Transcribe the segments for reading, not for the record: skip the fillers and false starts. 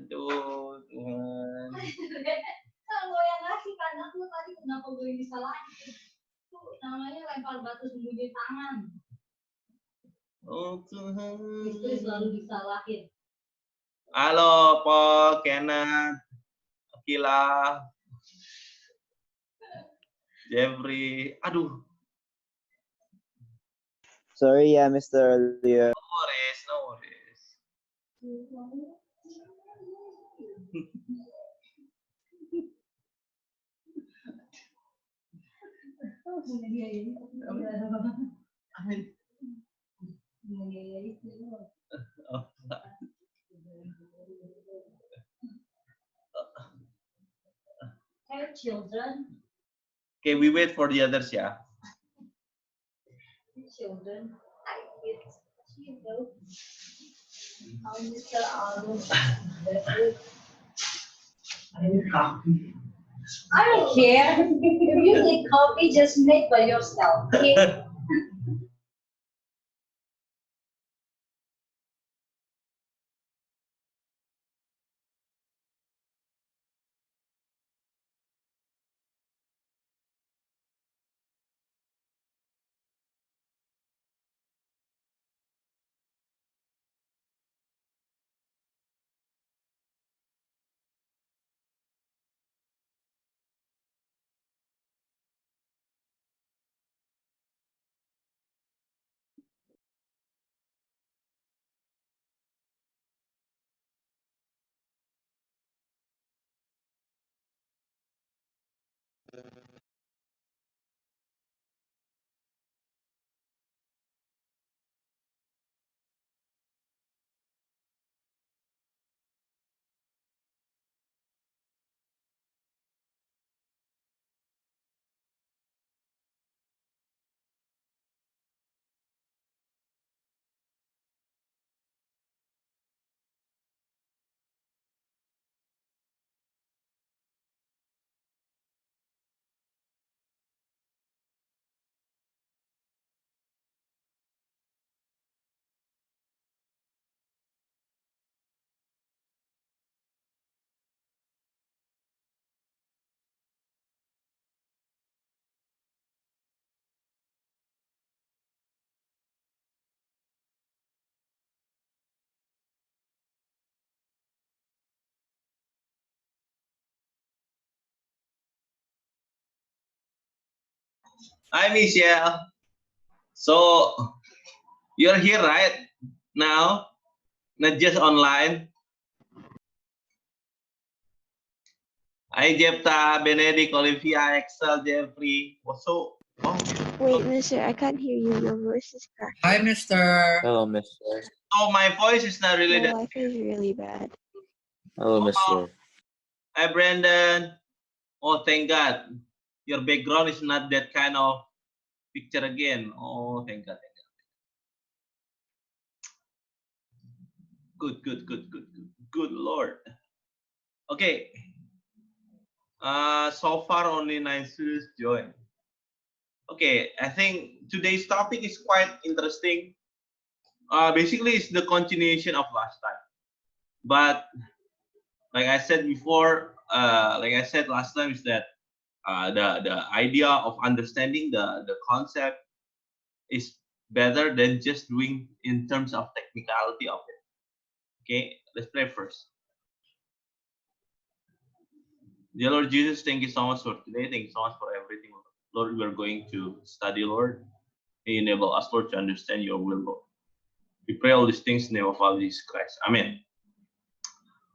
Aduh, Tuhan. Kalau yang ngasih kan aku tadi kenapa gue disalahin? Itu namanya lempar batu sembunyi tangan. Oh Tuhan. Istri selalu disalahin. Halo, Paul, Kenneth, Akila, Jeffrey. Aduh. Sorry, I missed the earlier. No worries, no worries. Hey children. Okay, we wait for the others, yeah. Children, I kids, you know. How Mr. Arnold. I don't care. If you need coffee, just make by yourself. Okay? Hi, Michelle. So, you're here, right? Now, not just online. Hi, Jepta, Benedict, Olivia, Excel, Jeffrey. So, Wait, mister, I can't hear you. Your voice is cracking. Hi, mister. Hello, mister. oh, my voice is not really My that. Wi-Fi is really bad. Hello, mister. Hi, Brandon. Oh, thank God. Your background is not that kind of picture again. Oh, thank God. Thank God. Good Lord. Okay. So far only 9 students joined. Okay, I think today's topic is quite interesting. Basically, it's the continuation of last time. But like I said before, like I said last time, is that the idea of understanding the concept is better than just doing in terms of technicality of it. Okay, let's pray first. Dear Lord Jesus, thank you so much for today. Thank you so much for everything. Lord, we are going to study, Lord. May you enable us, Lord, to understand your will, Lord. We pray all these things in the name of our Jesus Christ. Amen.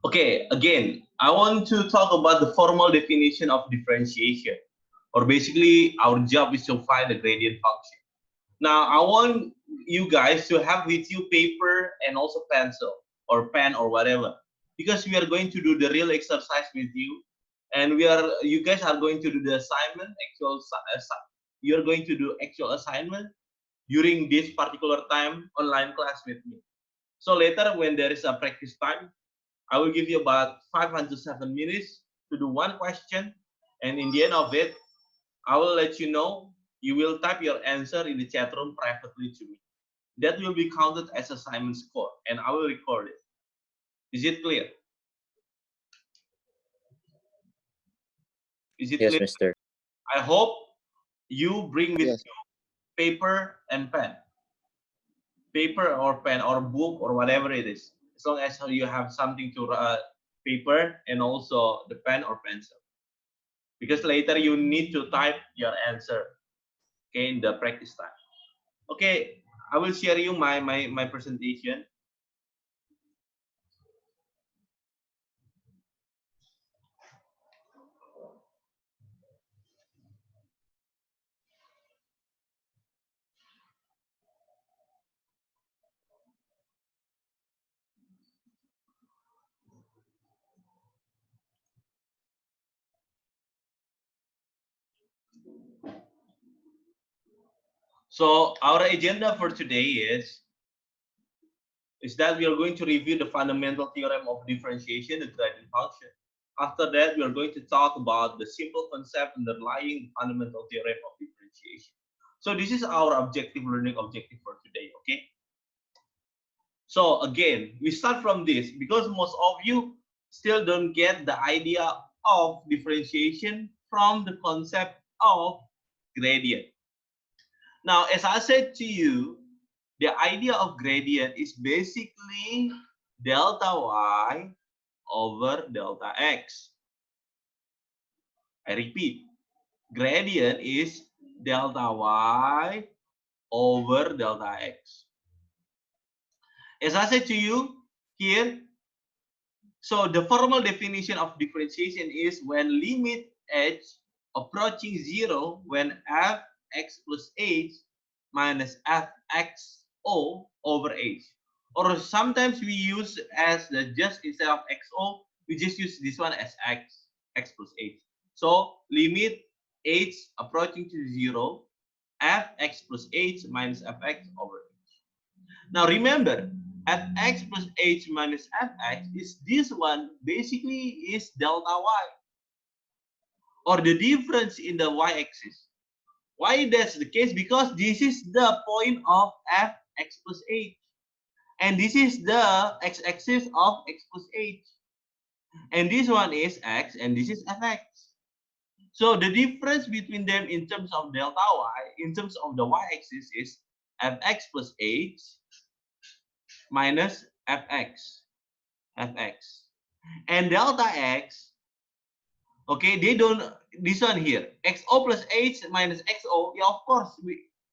Okay, again, I want to talk about the formal definition of differentiation. Or basically, our job is to find the gradient function. Now, I want you guys to have with you paper and also pencil or pen or whatever, because we are going to do the real exercise with you, and you guys are going to do the assignment. You're going to do actual assignment during this particular time online class with me. So later, when there is a practice time, I will give you about 5 to 7 minutes to do one question, and in the end of it, I will let you know. You will type your answer in the chat room privately to me. That will be counted as assignment score, and I will record it. Is it clear? Is it Yes, clear? mister. I hope you bring with Yes. you paper and pen. Paper or pen or book or whatever it is. As long as you have something to paper and also the pen or pencil. Because later you need to type your answer, okay, in the practice time. Okay, I will share you my presentation. So our agenda for today is that we are going to review the fundamental theorem of differentiation, the gradient function. After that, we are going to talk about the simple concept underlying the fundamental theorem of differentiation. So this is our objective learning objective for today, okay? So again, we start from this because most of you still don't get the idea of differentiation from the concept of gradient. Now, as I said to you, the idea of gradient is basically delta y over delta x. I repeat, gradient is delta y over delta x. As I said to you here, so the formal definition of differentiation is when limit h approaching 0 when fx plus h minus fxo over h. Or sometimes we use as the just instead of xo, we just use this one as x plus h. So limit h approaching to 0, fx plus h minus fx over h. Now remember, fx plus h minus fx is this one basically is delta y or the difference in the y-axis. Why that's the case? Because this is the point of fx plus h and this is the x-axis of x plus h and this one is x and this is fx. So the difference between them in terms of delta y, in terms of the y-axis is fx plus h minus fx. And delta x, okay, they don't, this one here, xo plus h minus xo, yeah, of course,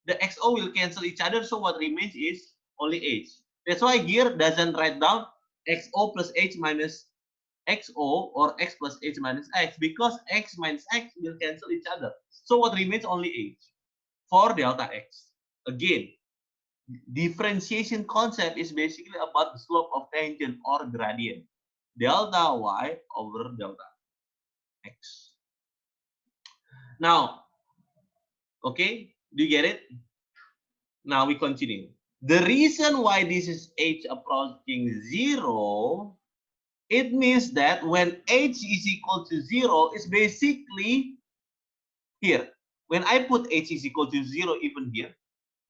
the xo will cancel each other, so what remains is only h. That's why here doesn't write down xo plus h minus xo or x plus h minus x, because x minus x will cancel each other. So what remains only h for delta x. Again, differentiation concept is basically about the slope of tangent or gradient. Delta y over delta x. Now, okay, do you get it? Now we continue. The reason why this is h approaching 0, it means that when h is equal to 0, it's basically here. When I put h is equal to 0 even here,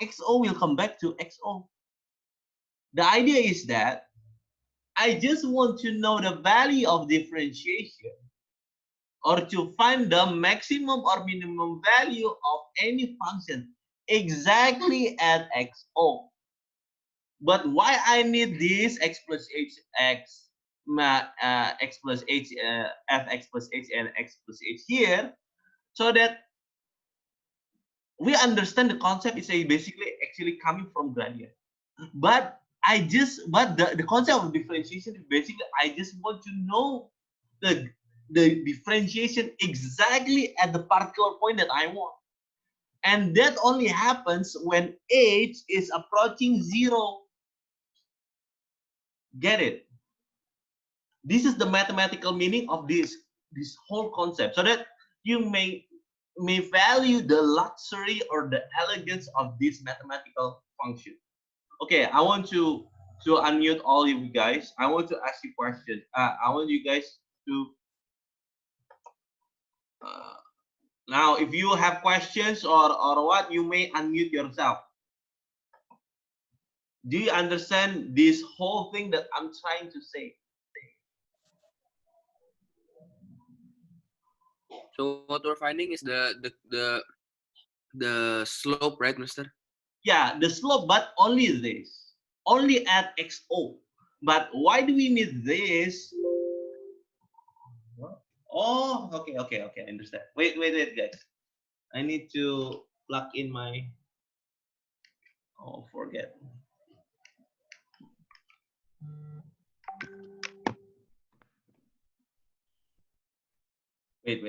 xo will come back to xo. The idea is that I just want to know the value of differentiation or to find the maximum or minimum value of any function exactly at xo. But why I need this x plus h x, x plus h, fx plus h and x plus h here, so that we understand the concept is basically actually coming from gradient. But the concept of differentiation is basically I just want to know the differentiation exactly at the particular point that I want. And that only happens when h is approaching 0. Get it? This is the mathematical meaning of this whole concept, so that you may value the luxury or the elegance of this mathematical function. Okay, I want to unmute all of you guys. I want to ask you questions. I want you guys to uh, now, if you have questions or what, you may unmute yourself. Do you understand this whole thing that I'm trying to say? So what we're finding is the slope, right, Mister? Yeah, the slope, but only this. Only at XO. But why do we need this? Oh, okay. I understand. Wait, guys. I need to plug in my. Oh, forget. Wait.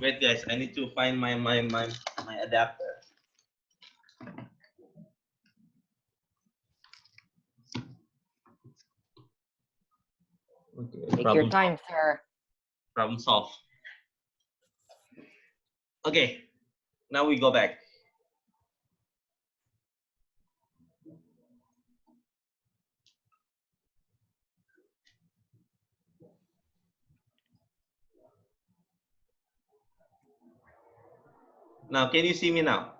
Wait, guys. I need to find my adapter. Okay. Take your time, sir. Problem solved. Okay. Now we go back. Now, can you see me now?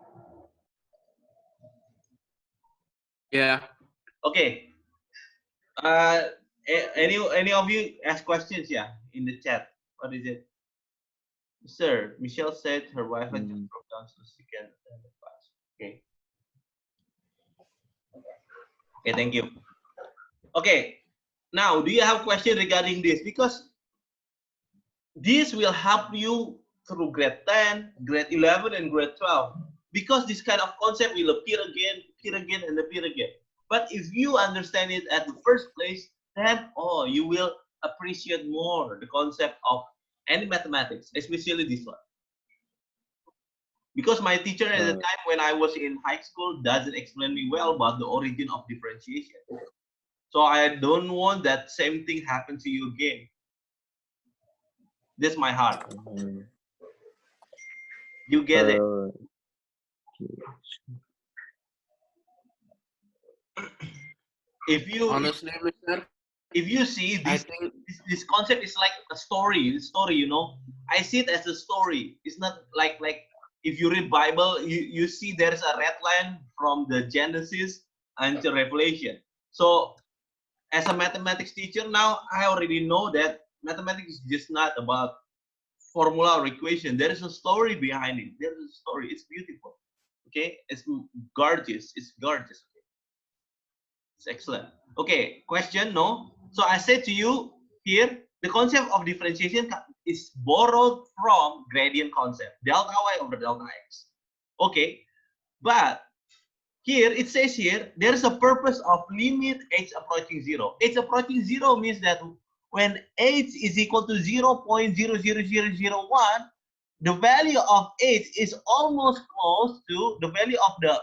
Yeah. Okay. Any of you ask questions? Yeah, in the chat. What is it? Sir, Michelle said her Wi-Fi just broke down, so she can attend the class. Okay. Okay, thank you. Okay. Now, do you have question regarding this? Because this will help you through grade 10, grade 11, and grade 12. Because this kind of concept will appear again, and appear again. But if you understand it at the first place, then you will appreciate more the concept of any mathematics, especially this one. Because my teacher at the time when I was in high school doesn't explain me well about the origin of differentiation. So I don't want that same thing happen to you again. That's my heart. You get it? If you Honestly, Mister, if you see I this, think this concept is like a story, you know. I see it as a story. It's not like if you read Bible, you see there's a red line from the Genesis until Revelation. So as a mathematics teacher now, I already know that mathematics is just not about formula or equation. There is a story behind it. There is a story. It's beautiful. Okay, it's gorgeous. It's gorgeous. Okay? It's excellent. Okay, question no. So I said to you here, the concept of differentiation is borrowed from gradient concept, delta y over delta x. Okay, but here it says here there is a purpose of limit h approaching 0. H approaching 0 means that when h is equal to 0.00001, the value of h is almost close to the value of the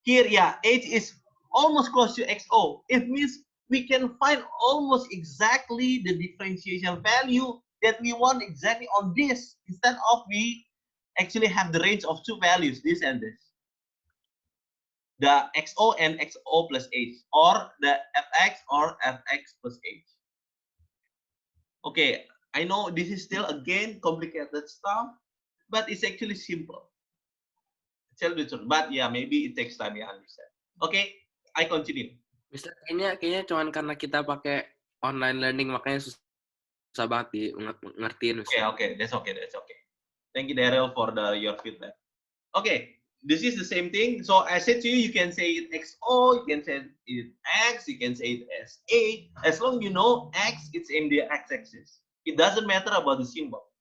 here. Yeah, h is almost close to xo. It means we can find almost exactly the differentiation value that we want exactly on this, instead of we actually have the range of two values, this and this, the xo and xo plus h, or the fx or fx plus h. Okay, I know this is still again complicated stuff, but it's actually simple. Tell the truth, but yeah, maybe it takes time, you understand. Okay, I continue. Mister, kayaknya cuman karena kita pakai online learning makanya susah banget ngertiin, Mister. Okay, that's okay. Thank you, Daryl, for your feedback. Okay, this is the same thing. So I said to you, you can say it XO, you can say it X, you can say it as A. As long you know X, it's in the X-axis. It doesn't matter about the symbol.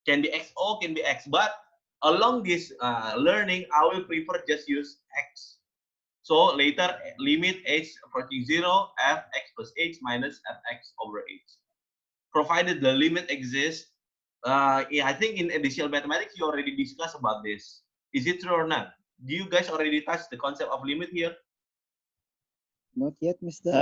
Can be XO, can be X, but along this learning, I will prefer just use X. So later, limit H approaching 0, Fx plus H minus Fx over H. Provided the limit exists, yeah, I think in additional mathematics you already discussed about this. Is it true or not? Do you guys already touch the concept of limit here? Not yet, Mister.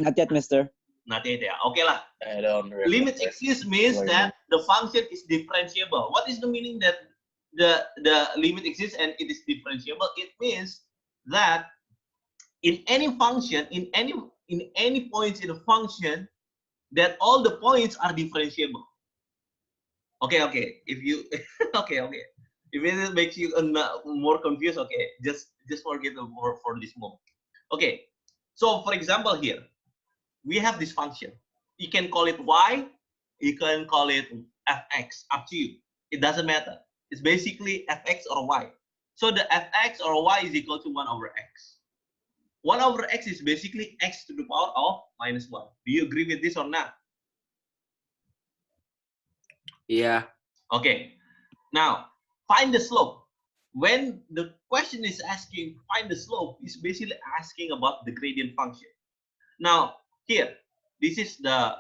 Not yet, Mister. Not yet, yeah. Okay lah. I don't remember. Limit exists means that the function is differentiable. What is the meaning that the limit exists and it is differentiable? It means that in any function, in any points in a function, that all the points are differentiable. Okay. If you okay. If it makes you more confused, okay, just forget for this moment. Okay. So for example, here we have this function. You can call it y, you can call it fx, up to you. It doesn't matter. It's basically fx or y. So the fx or y is equal to 1 over x. 1 over x is basically x to the power of minus 1. Do you agree with this or not? Iya. Okay. Now, find the slope. When the question is asking find the slope, it's basically asking about the gradient function. Now, here, this is the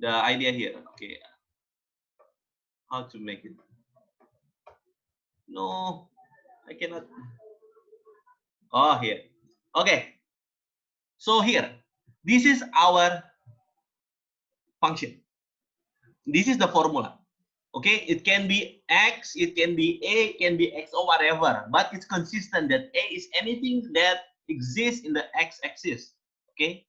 idea here. Okay. How to make it? No, I cannot. Oh, here. Okay. So here, this is our function. This is the formula. Okay, it can be x, it can be a, it can be x or whatever, but it's consistent that a is anything that exists in the x-axis. Okay.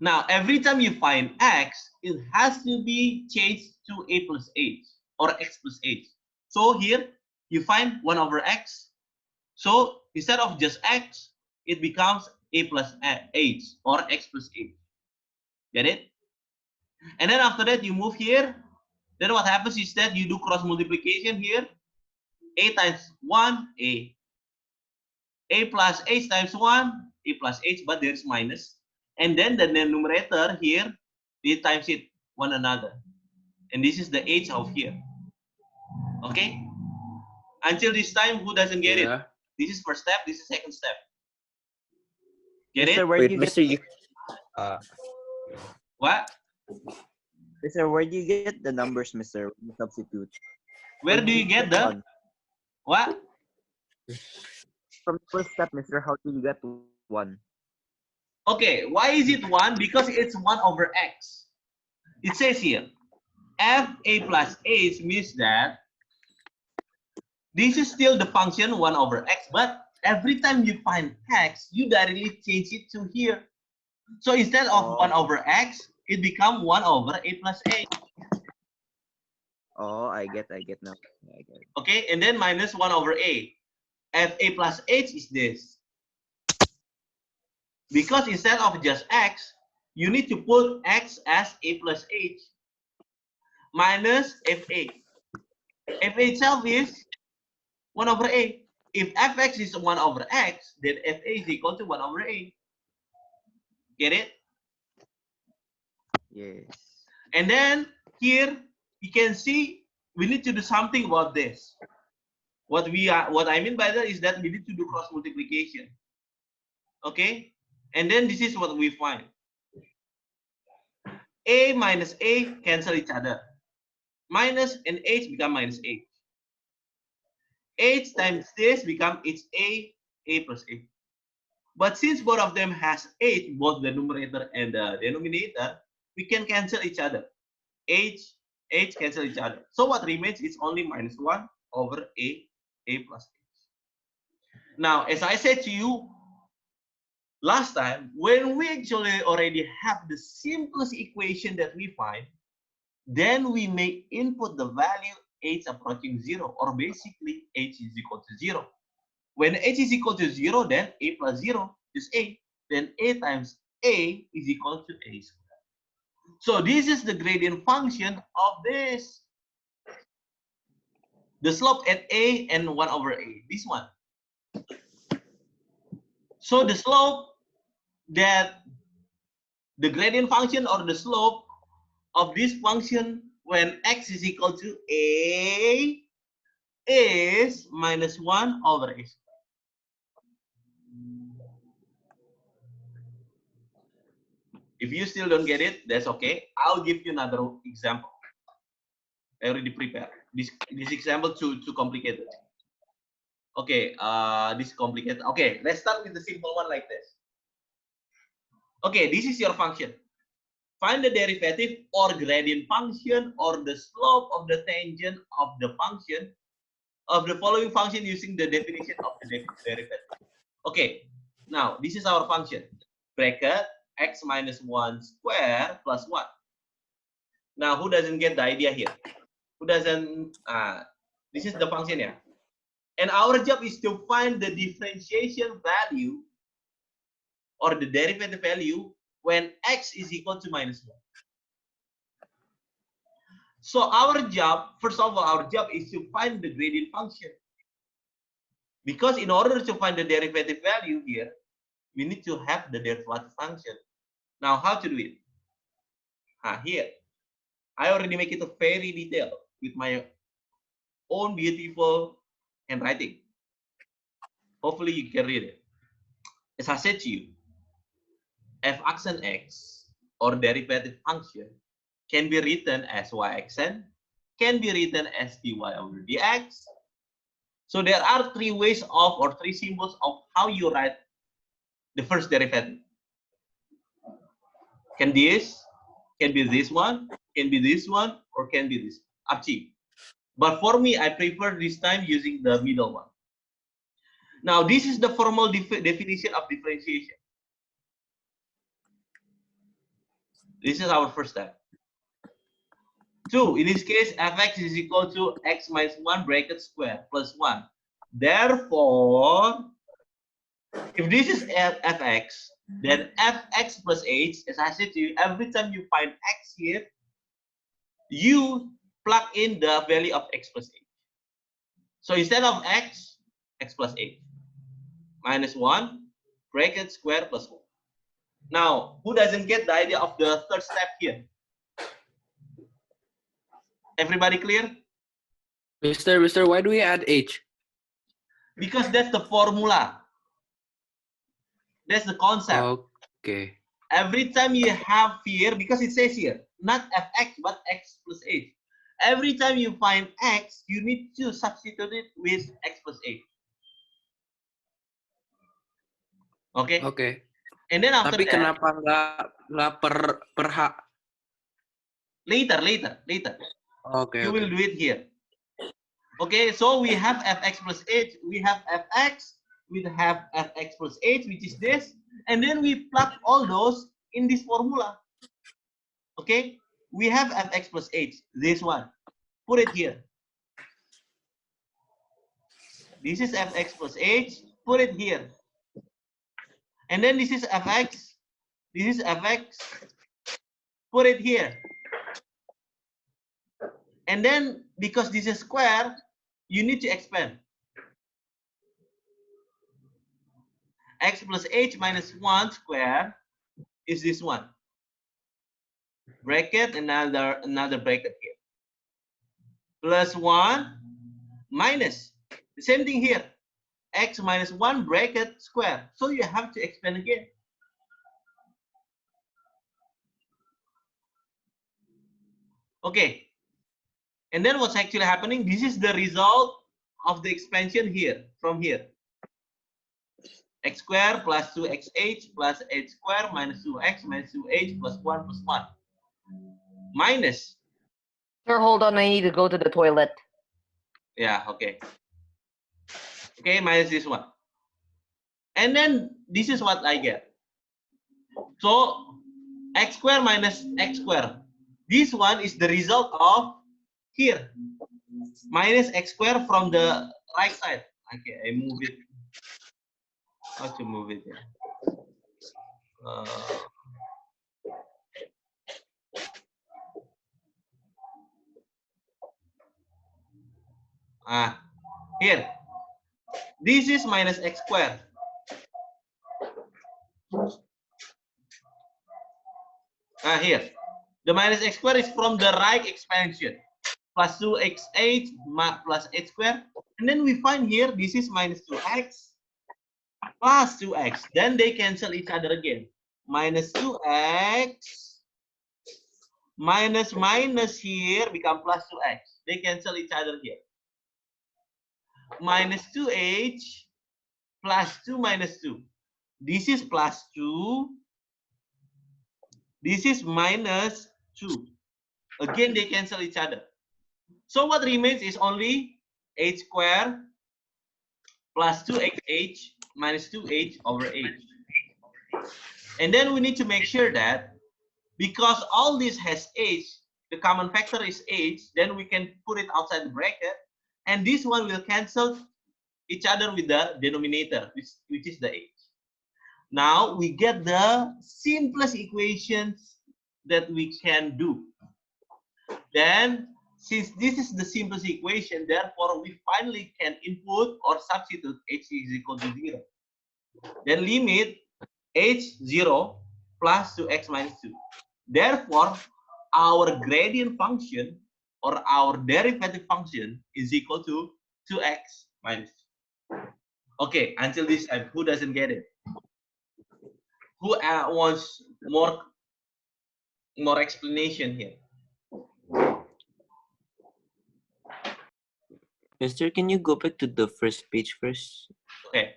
Now, every time you find x, it has to be changed to a plus h or x plus h. So here you find 1 over x. So instead of just x, it becomes a plus h or x plus h. Get it? And then after that, you move here. Then what happens is that you do cross multiplication here. A times 1, a. A plus h times 1, a plus h, but there's minus. And then the numerator here, we times it one another. And this is the h of here. Okay? Until this time, who doesn't get it? Iya. This is first step, this is second step. Get Mister, it? where Wait, do you Mister, get, What? Mister, where do you get the numbers, Mister, when you substitute? Where do you get the? one? What? From the first step, Mister, how do you get one? Okay, why is it 1? Because it's 1 over x. It says here, f a plus h means that this is still the function 1 over x, but every time you find x, you directly change it to here. So instead of 1 over x, it becomes 1 over a plus h. Oh, I get now. I get it. Okay, and then minus 1 over a. F a plus h is this. Because instead of just x, you need to put x as a plus h minus fa. Fa itself is 1 over a. If fx is 1 over x, then fa is equal to 1 over a. Get it? Yes. And then here you can see we need to do something about this. What I mean by that is that we need to do cross multiplication. Okay? And then this is what we find. A minus a cancel each other. Minus and h become minus h. H times this become it's a plus a. But since both of them has h, both the numerator and the denominator, we can cancel each other. H cancel each other. So what remains is only minus 1 over a plus h. Now, as I said to you last time, when we actually already have the simplest equation that we find, then we may input the value h approaching 0, or basically h is equal to 0. When h is equal to 0, then a plus 0 is a. Then a times a is equal to a squared. So this is the gradient function of this. The slope at a and 1 over a, this one. So the slope that the gradient function or the slope of this function when x is equal to a is minus 1 over a. If you still don't get it, that's okay. I'll give you another example. I already prepared. This example too complicated. Okay, this complicated. Okay, let's start with the simple one like this. Okay, this is your function. Find the derivative or gradient function or the slope of the tangent of the function of the following function using the definition of the derivative. Okay, now this is our function. Bracket x minus 1 square plus 1. Now, who doesn't get the idea here? Who doesn't? This is the function here. And our job is to find the differentiation value or the derivative value when x is equal to minus 1. So our job, first of all, our job is to find the gradient function. Because in order to find the derivative value here, we need to have the derivative function. Now, how to do it? Here, I already make it a very detailed with my own beautiful handwriting. Hopefully you can read it. As I said to you, f(x) and x, or derivative function, can be written as y(xn), can be written as dy over dx. So there are three ways of, or three symbols of how you write the first derivative. Can be this one, can be this one, or can be this. Up to you. But for me, I prefer this time using the middle one. Now, this is the formal definition of differentiation. This is our first step. 2, in this case, fx is equal to x minus 1 bracket square plus 1. Therefore, if this is fx, then fx plus h, as I said to you, every time you find x here, you plug in the value of x plus h. So instead of x plus h. Minus 1 bracket square plus 1. Now, who doesn't get the idea of the third step here? Everybody clear? Mister, why do we add h? Because that's the formula. That's the concept. Okay. Every time you have here, because it says here, not fx, but x plus h. Every time you find x, you need to substitute it with x plus h. Okay? Okay. And then after Tapi that, kenapa nggak per h? later. Okay. You will do it here. Okay, so we have fx plus h, we have fx, we have fx plus h, which is this, and then we plug all those in this formula. Okay, we have fx plus h, this one. Put it here. This is fx plus h, put it here. And then this is fx, put it here. And then, because this is square, you need to expand. X plus h minus 1 square is this one. Bracket, another bracket here. Plus 1 minus. The same thing here. X minus 1 bracket square. So you have to expand again. Okay. And then what's actually happening? This is the result of the expansion here, from here. X square plus 2xh plus h square minus 2x minus 2h plus 1 plus 1. Minus. Sir, hold on. I need to go to the toilet. Yeah, okay. Okay, minus this one. And then this is what I get. So x square minus x square. This one is the result of here. Minus x square from the right side. Okay, I move it. How to move it? Yeah. Here. This is minus x square. Here. The minus x square is from the right expansion. Plus 2xh plus h square. And then we find here, this is minus 2x plus 2x. Then they cancel each other again. Minus 2x minus here become plus 2x. They cancel each other here. Minus 2h plus 2 minus 2. This is plus 2. This is minus 2. Again, they cancel each other. So what remains is only h square plus 2xh minus 2h over h. And then we need to make sure that because all this has age, the common factor is age, then we can put it outside the bracket, and this one will cancel each other with the denominator, which is the age. Now we get the simplest equations that we can do. Then, since this is the simplest equation, therefore we finally can input or substitute h is equal to 0. Then limit h 0 plus 2x minus 2. Therefore, our gradient function or our derivative function is equal to 2x minus 2. Okay, until this time, who doesn't get it? Who wants more explanation here? Mister, can you go back to the first page first? Okay.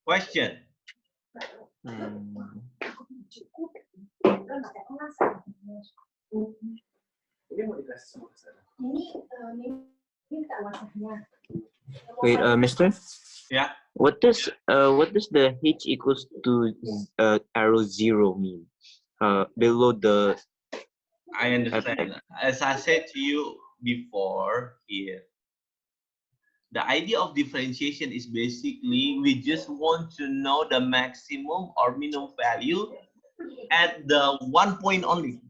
Question. Wait, Mister, Yeah. what does the h equals to arrow 0 mean? Below the I understand. As I said to you before here, the idea of differentiation is basically we just want to know the maximum or minimum value at the one point only.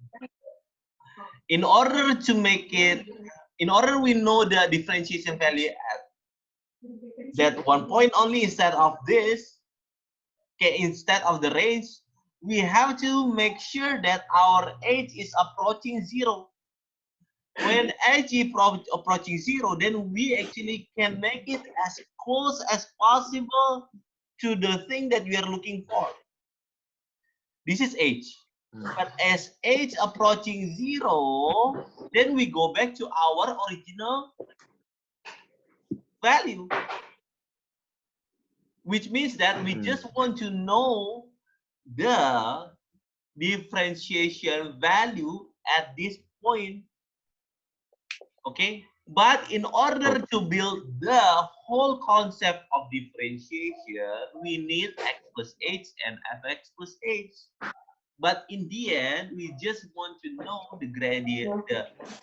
In order to make it, in order we know the differentiation value at that one point only instead of this, okay, instead of the range, we have to make sure that our h is approaching 0. When h is approaching 0, then we actually can make it as close as possible to the thing that we are looking for. This is h. But as h approaching 0, then we go back to our original value. Which means that we just want to know the differentiation value at this point. Okay, but in order to build the whole concept of differentiation, we need x plus h and fx plus h. But in the end, we just want to know the gradient,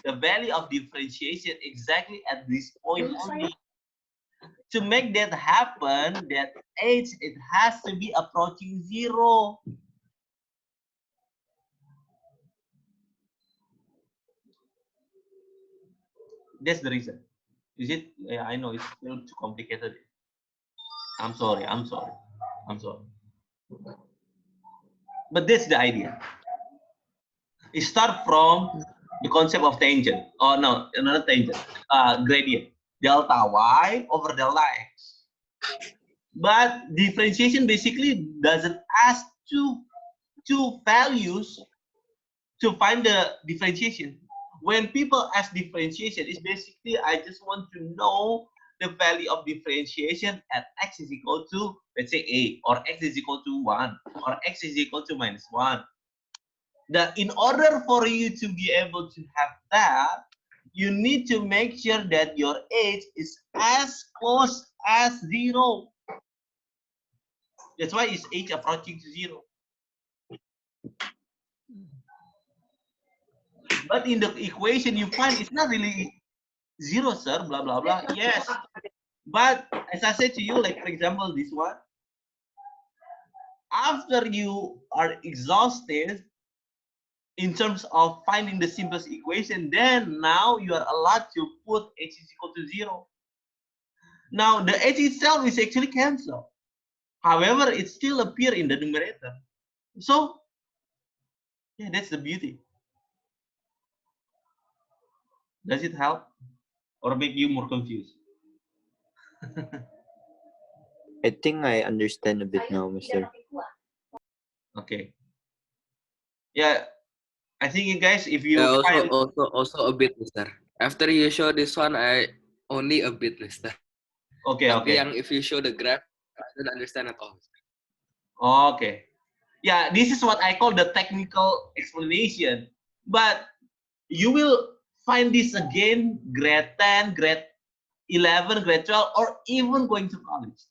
the value of differentiation exactly at this point only. To make that happen, that h, it has to be approaching 0. That's the reason. Is it? Yeah, I know it's still too complicated. I'm sorry. But that's the idea. It starts from the concept of tangent. Oh no, not tangent. Gradient. Delta y over delta x. But differentiation basically doesn't ask two values to find the differentiation. When people ask differentiation, it's basically I just want to know the value of differentiation at x is equal to, let's say, a, or x is equal to 1, or x is equal to minus 1. In order for you to be able to have that, you need to make sure that your h is as close as 0. That's why it's h approaching to 0. But in the equation you find it's not really 0, sir, blah, blah, blah. Yes. But as I said to you, like, for example, this one, after you are exhausted in terms of finding the simplest equation, then now you are allowed to put h is equal to 0. Now, the h itself is actually cancelled. However, it still appears in the numerator. So, yeah, that's the beauty. Does it help or make you more confused? I think I understand a bit now, Mister. Okay. Yeah, I think you guys, if you Yeah, find also a bit, Mister. After you show this one, I only a bit, Mister. okay, Tapi okay, yang if you show the graph, I don't understand at all. okay. Yeah, this is what I call the technical explanation. But you will find this again, grade 10, grade 11, grade 12, or even going to college.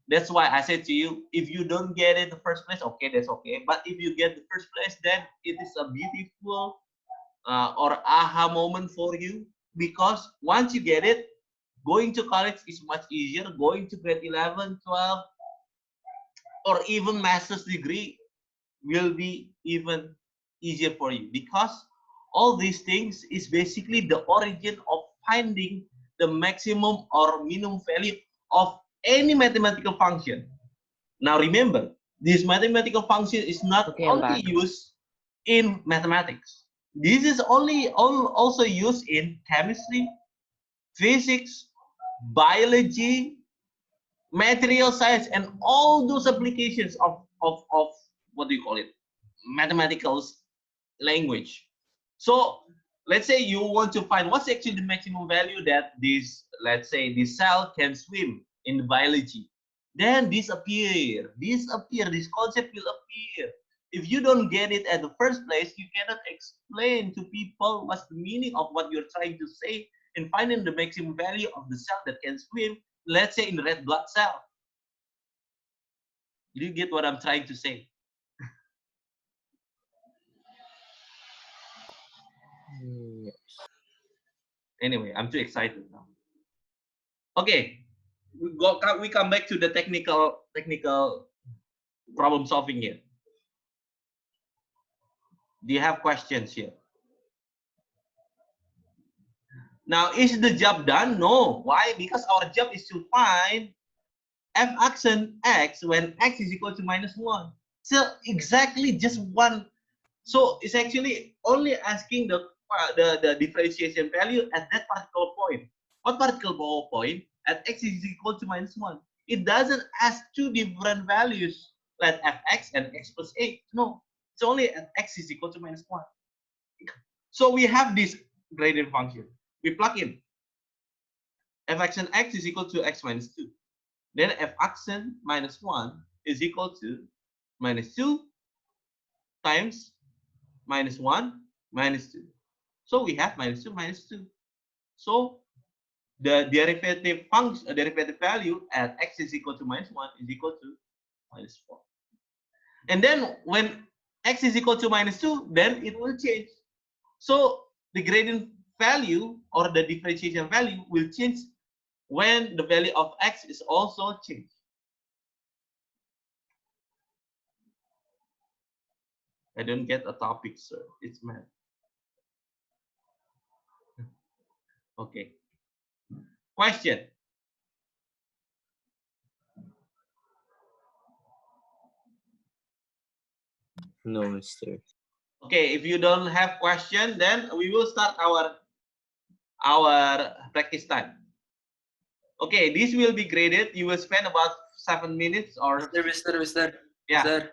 That's why I said to you, if you don't get it the first place, okay, that's okay. But if you get the first place, then it is a beautiful or aha moment for you, because once you get it, going to college is much easier. Going to grade 11, 12, or even master's degree will be even easier for you, because all these things is basically the origin of finding the maximum or minimum value of any mathematical function. Now remember, this mathematical function is not Okay, I'm only back. used in mathematics. This is also used in chemistry, physics, biology, material science, and all those applications of what do you call it, mathematical language. So let's say you want to find what's actually the maximum value that this, let's say, this cell can swim in the biology, then this concept will appear. If you don't get it at the first place, you cannot explain to people what's the meaning of what you're trying to say in finding the maximum value of the cell that can swim, let's say, in the red blood cell. Do you get what I'm trying to say? Anyway, I'm too excited now. Okay, we come back to the technical problem solving here. Do you have questions here? Now, is the job done? No. Why? Because our job is to find f accent x when x is equal to -1. So exactly just one. So it's actually only asking the differentiation value at that particular point. What particular point? At x is equal to -1. It doesn't ask two different values like fx and x plus 8. No, it's only at x is equal to -1. So we have this gradient function. We plug in f accent x is equal to x minus 2. Then f accent minus 1 is equal to -2 times -1 -2. So we have -2 -2. So the derivative function, derivative value at x is equal to -1 is equal to -4. And then when x is equal to -2, then it will change. So the gradient value or the differentiation value will change when the value of x is also changed. I don't get a topic, sir. It's math. Okay. Question. No, Mister. Okay, if you don't have question, then we will start our practice time. Okay, this will be graded. You will spend about 7 minutes or Mister. yeah, Mister,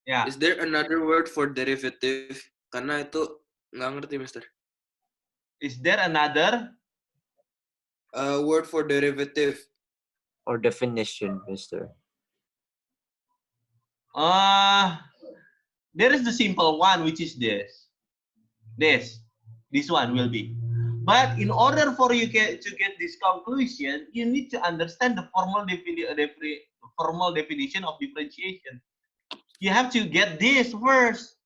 yeah. is there another word for derivative? Karena itu nggak ngerti, Mister. Is there another? Word for derivative. Or definition, Mister. There is the simple one, which is this. This one will be. But in order for you to get this conclusion, you need to understand the formal definition of differentiation. You have to get this first.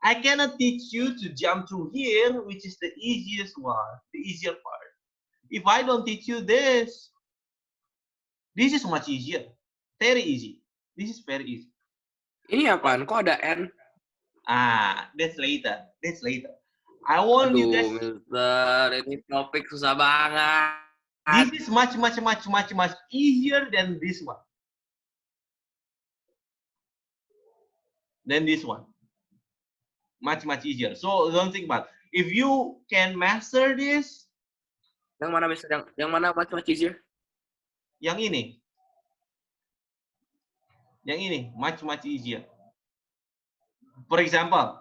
I cannot teach you to jump through here, which is the easiest one, the easier part. If I don't teach you this, this is much easier. Very easy. This is very easy. Ini apaan? Kok ada N? That's later. That's later. I want you guys. Mister, ini topik susah banget. This is much easier than this one. Than this one. Much easier. So don't think about it. If you can master this, Yang mana Mister? Yang mana much easier? Yang ini. Yang ini much easier. For example,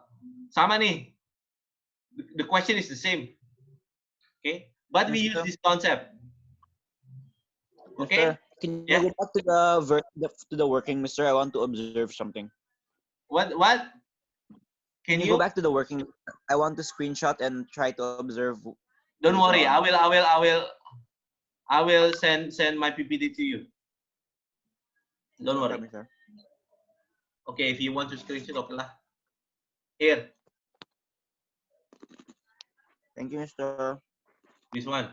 sama nih. The question is the same. Okay? But we use Mister? this concept. Okay? Mister, can Yeah. you go back to the working, Mister? I want to observe something. What? Can you go back to the working? I want to screenshot and try to observe. Don't later worry. on. I will send my PPT to you. Don't Okay, worry. Mister. Okay, if you want to screenshot, okay lah. Here, Thank you, Mister. this one.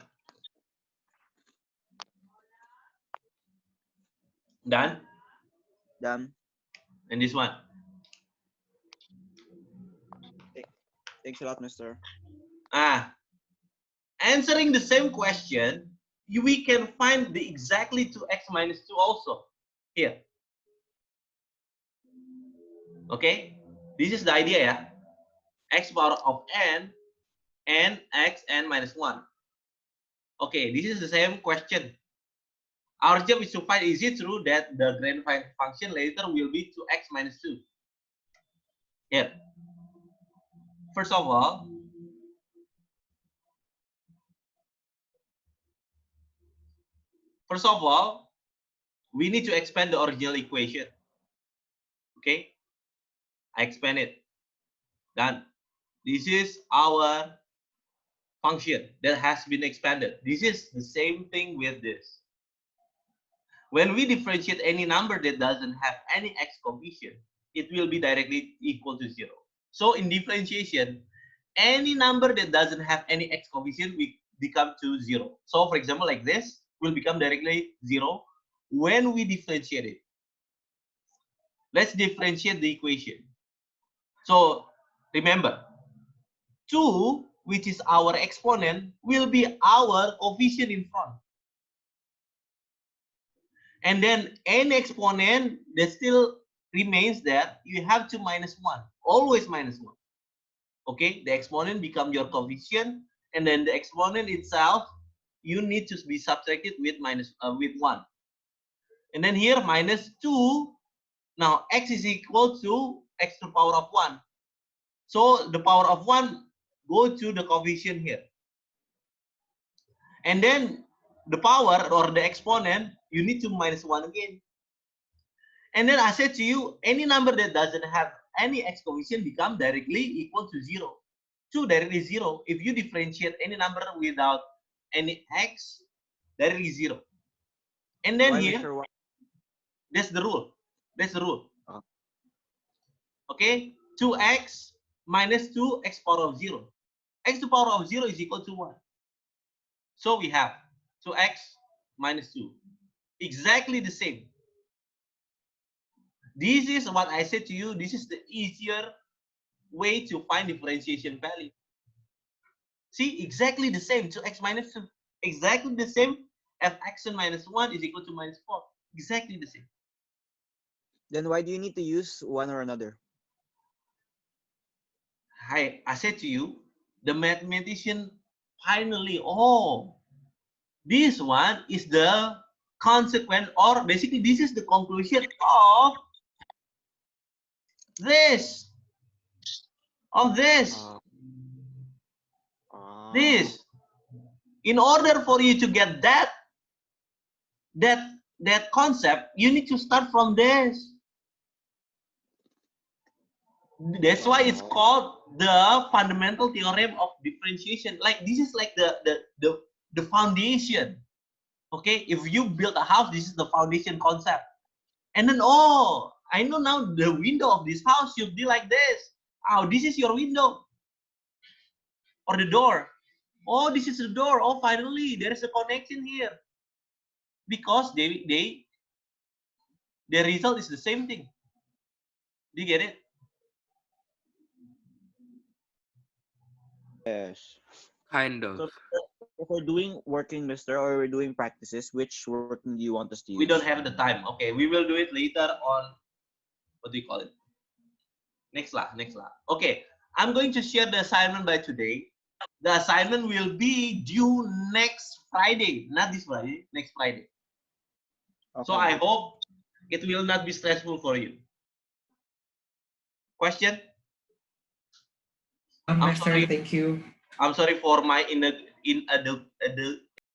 Done. Done. And this one. Thanks a lot, Mister. Answering the same question, we can find the exactly 2x minus 2 also. Here. Okay? This is the idea, yeah? X power of n and xn minus 1. Okay, this is the same question. Our job is to find, is it true that the grand function later will be 2x minus 2? Here. First of all, we need to expand the original equation. Okay? I expand it. Done. This is our function that has been expanded. This is the same thing with this. When we differentiate any number that doesn't have any x coefficient, it will be directly equal to 0. So in differentiation, any number that doesn't have any x coefficient will become to 0. So for example, like this will become directly 0 when we differentiate it. Let's differentiate the equation. So remember, 2, which is our exponent, will be our coefficient in front. And then n exponent that still remains there, you have to minus 1, always minus 1. Okay, the exponent become your coefficient, and then the exponent itself, you need to be subtracted with with 1. And then here minus 2, now x is equal to x to the power of 1. So the power of 1 go to the coefficient here. And then the power or the exponent, you need to minus 1 again. And then I said to you, any number that doesn't have any x coefficient become directly equal to 0. 2 directly 0. If you differentiate any number without any x, directly 0. And then Why, here, Mister? Why? that's the rule. That's the rule. Oh. Okay, 2x minus 2 x power of 0. X to the power of 0 is equal to 1. So we have 2x minus 2. Exactly the same. This is what I said to you. This is the easier way to find differentiation value. See, exactly the same. 2x minus 2. Exactly the same. Fxn minus 1 is equal to minus 4. Exactly the same. Then why do you need to use one or another? I said to you, the mathematician finally, this one is the consequence, or basically this is the conclusion of this. This. In order for you to get that concept, you need to start from this. That's why it's called the fundamental theorem of differentiation. Like this is like the foundation. Okay, if you build a house, this is the foundation concept. And then I know now the window of this house should be like this. Oh, this is your window. Or the door. Oh, this is the door. Oh, finally there is a connection here. Because the result is the same thing. Do you get it? Yes. Kind of. So if we're doing working, Mister, or we're doing practices, which working do you want us to use? We don't have the time. Okay, we will do it later on. What do you call it? Next lah. Okay, I'm going to share the assignment by today. The assignment will be due next Friday, not this Friday, next Friday. So Okay. I hope it will not be stressful for you. Question? I'm Master, sorry. thank you. I'm sorry for my